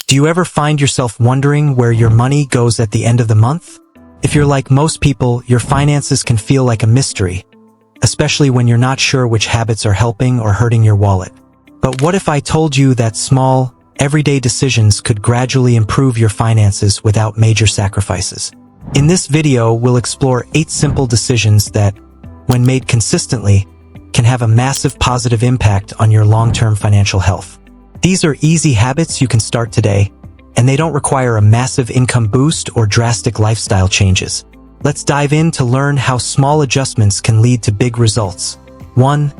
Do you ever find yourself wondering where your money goes at the end of the month? If you're like most people, your finances can feel like a mystery, especially when you're not sure which habits are helping or hurting your wallet. But what if I told you that small, everyday decisions could gradually improve your finances without major sacrifices? In this video, we'll explore 8 simple decisions that, when made consistently, can have a massive positive impact on your long-term financial health. These are easy habits you can start today, and they don't require a massive income boost or drastic lifestyle changes. Let's dive in to learn how small adjustments can lead to big results. 1.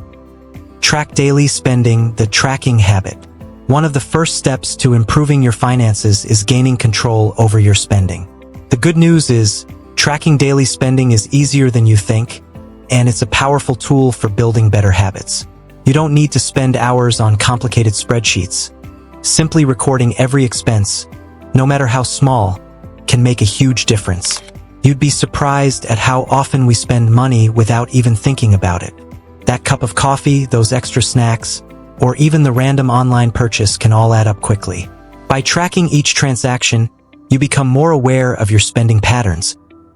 Track daily spending, the tracking habit. One of the first steps to improving your finances is gaining control over your spending. The good news is, tracking daily spending is easier than you think, and it's a powerful tool for building better habits. You don't need to spend hours on complicated spreadsheets. Simply recording every expense, no matter how small, can make a huge difference. You'd be surprised at how often we spend money without even thinking about it. That cup of coffee, those extra snacks, or even the random online purchase can all add up quickly. By tracking each transaction, you become more aware of your spending patterns,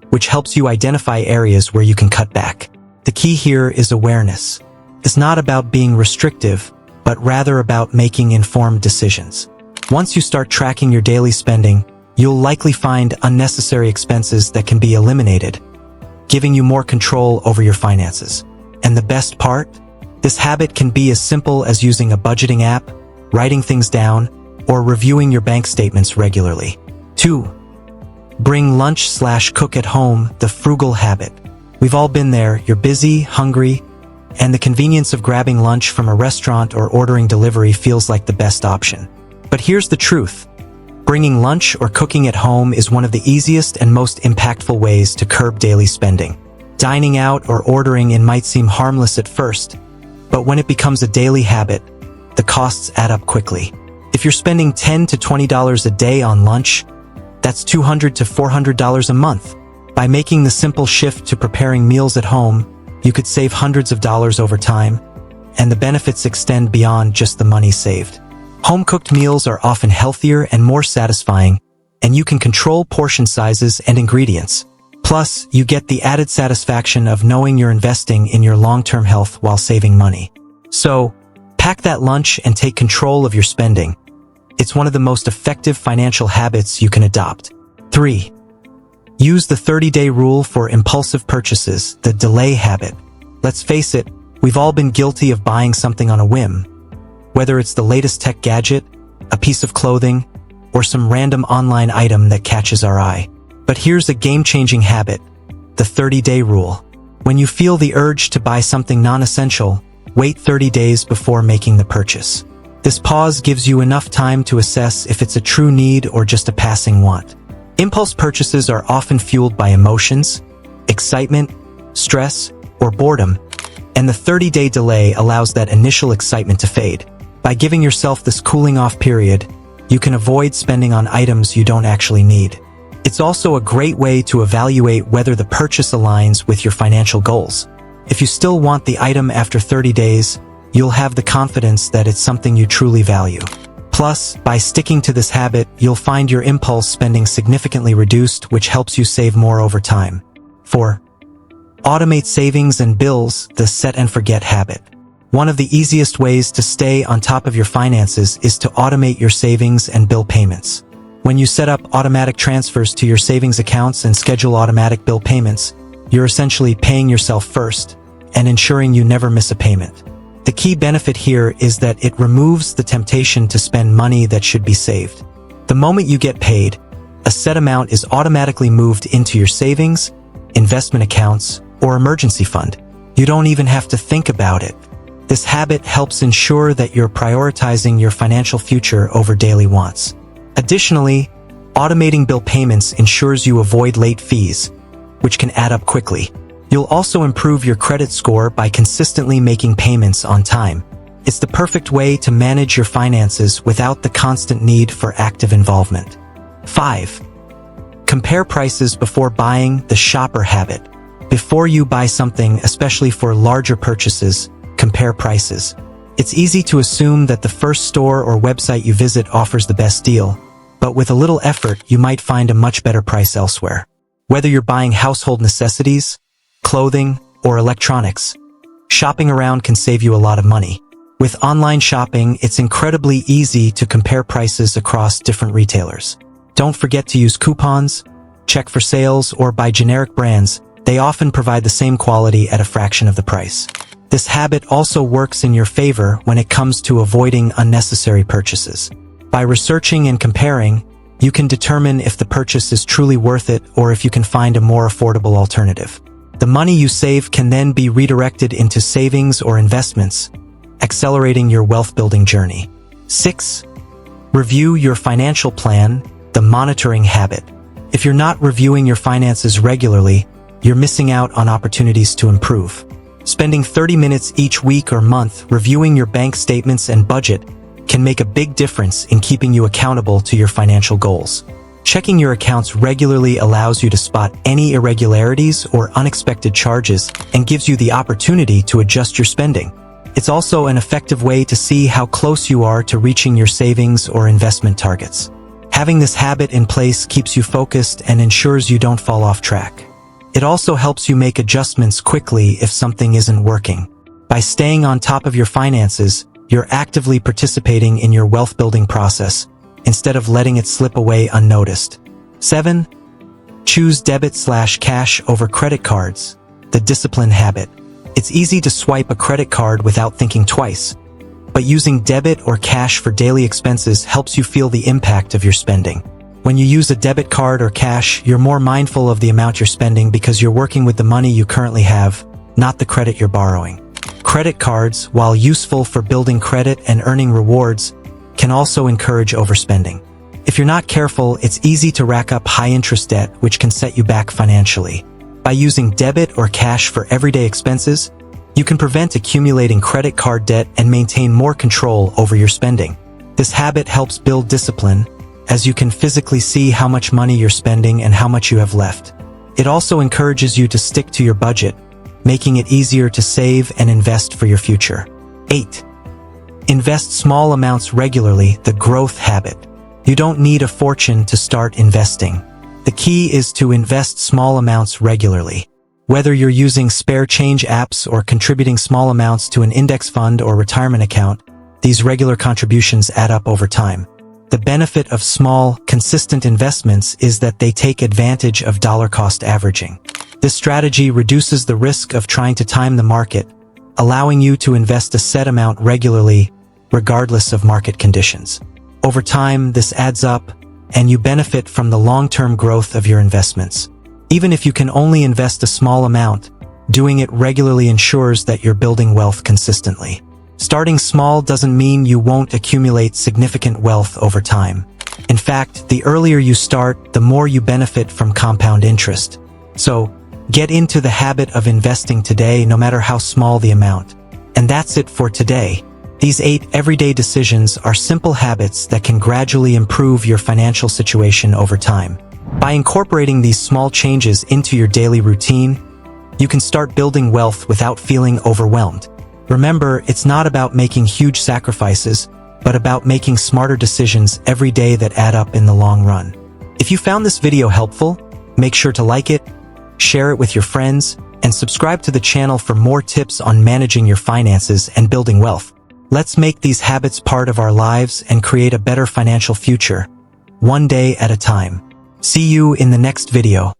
which helps you identify areas where you can cut back. The key here is awareness. It's not about being restrictive, but rather about making informed decisions. Once you start tracking your daily spending, you'll likely find unnecessary expenses that can be eliminated, giving you more control over your finances. And the best part? This habit can be as simple as using a budgeting app, writing things down, or reviewing your bank statements regularly. 2. Bring lunch/cook at home, the frugal habit. We've all been there. You're busy, hungry, and the convenience of grabbing lunch from a restaurant or ordering delivery feels like the best option. But here's the truth. Bringing lunch or cooking at home is one of the easiest and most impactful ways to curb daily spending. Dining out or ordering in might seem harmless at first, but when it becomes a daily habit, the costs add up quickly. If you're spending $10 to $20 a day on lunch, that's $200 to $400 a month. By making the simple shift to preparing meals at home, you could save hundreds of dollars over time, and the benefits extend beyond just the money saved. Home-cooked meals are often healthier and more satisfying, and you can control portion sizes and ingredients. Plus, you get the added satisfaction of knowing you're investing in your long-term health while saving money. So, pack that lunch and take control of your spending. It's one of the most effective financial habits you can adopt. 3. Use the 30-day rule for impulsive purchases, the delay habit. Let's face it, we've all been guilty of buying something on a whim. Whether it's the latest tech gadget, a piece of clothing, or some random online item that catches our eye. But here's a game-changing habit, the 30-day rule. When you feel the urge to buy something non-essential, wait 30 days before making the purchase. This pause gives you enough time to assess if it's a true need or just a passing want. Impulse purchases are often fueled by emotions, excitement, stress, or boredom, and the 30-day delay allows that initial excitement to fade. By giving yourself this cooling-off period, you can avoid spending on items you don't actually need. It's also a great way to evaluate whether the purchase aligns with your financial goals. If you still want the item after 30 days, you'll have the confidence that it's something you truly value. Plus, by sticking to this habit, you'll find your impulse spending significantly reduced, which helps you save more over time. 4. Automate savings and bills, the set and forget habit. One of the easiest ways to stay on top of your finances is to automate your savings and bill payments. When you set up automatic transfers to your savings accounts and schedule automatic bill payments, you're essentially paying yourself first and ensuring you never miss a payment. The key benefit here is that it removes the temptation to spend money that should be saved. The moment you get paid, a set amount is automatically moved into your savings, investment accounts, or emergency fund. You don't even have to think about it. This habit helps ensure that you're prioritizing your financial future over daily wants. Additionally, automating bill payments ensures you avoid late fees, which can add up quickly. You'll also improve your credit score by consistently making payments on time. It's the perfect way to manage your finances without the constant need for active involvement. 5. Compare prices before buying, the shopper habit. Before you buy something, especially for larger purchases, compare prices. It's easy to assume that the first store or website you visit offers the best deal, but with a little effort, you might find a much better price elsewhere. Whether you're buying household necessities, clothing, or electronics, shopping around can save you a lot of money. With online shopping, it's incredibly easy to compare prices across different retailers. Don't forget to use coupons, check for sales, or buy generic brands. They often provide the same quality at a fraction of the price. This habit also works in your favor when it comes to avoiding unnecessary purchases. By researching and comparing, you can determine if the purchase is truly worth it or if you can find a more affordable alternative. The money you save can then be redirected into savings or investments, accelerating your wealth-building journey. 6. Review your financial plan, the monitoring habit. If you're not reviewing your finances regularly, you're missing out on opportunities to improve. Spending 30 minutes each week or month reviewing your bank statements and budget can make a big difference in keeping you accountable to your financial goals. Checking your accounts regularly allows you to spot any irregularities or unexpected charges and gives you the opportunity to adjust your spending. It's also an effective way to see how close you are to reaching your savings or investment targets. Having this habit in place keeps you focused and ensures you don't fall off track. It also helps you make adjustments quickly if something isn't working. By staying on top of your finances, you're actively participating in your wealth-building process, instead of letting it slip away unnoticed. 7. Choose debit/cash over credit cards, the discipline habit. It's easy to swipe a credit card without thinking twice, but using debit or cash for daily expenses helps you feel the impact of your spending. When you use a debit card or cash, you're more mindful of the amount you're spending because you're working with the money you currently have, not the credit you're borrowing. Credit cards, while useful for building credit and earning rewards, can also encourage overspending. If you're not careful, it's easy to rack up high-interest debt, which can set you back financially. By using debit or cash for everyday expenses, you can prevent accumulating credit card debt and maintain more control over your spending. This habit helps build discipline, as you can physically see how much money you're spending and how much you have left. It also encourages you to stick to your budget, making it easier to save and invest for your future. 8. Invest small amounts regularly, the growth habit. You don't need a fortune to start investing. The key is to invest small amounts regularly. Whether you're using spare change apps or contributing small amounts to an index fund or retirement account, these regular contributions add up over time. The benefit of small, consistent investments is that they take advantage of dollar-cost averaging. This strategy reduces the risk of trying to time the market, allowing you to invest a set amount regularly, regardless of market conditions. Over time, this adds up, and you benefit from the long-term growth of your investments. Even if you can only invest a small amount, doing it regularly ensures that you're building wealth consistently. Starting small doesn't mean you won't accumulate significant wealth over time. In fact, the earlier you start, the more you benefit from compound interest. So, get into the habit of investing today, no matter how small the amount. And that's it for today. These 8 everyday decisions are simple habits that can gradually improve your financial situation over time. By incorporating these small changes into your daily routine, you can start building wealth without feeling overwhelmed. Remember, it's not about making huge sacrifices, but about making smarter decisions every day that add up in the long run. If you found this video helpful, make sure to like it, share it with your friends, and subscribe to the channel for more tips on managing your finances and building wealth. Let's make these habits part of our lives and create a better financial future, one day at a time. See you in the next video.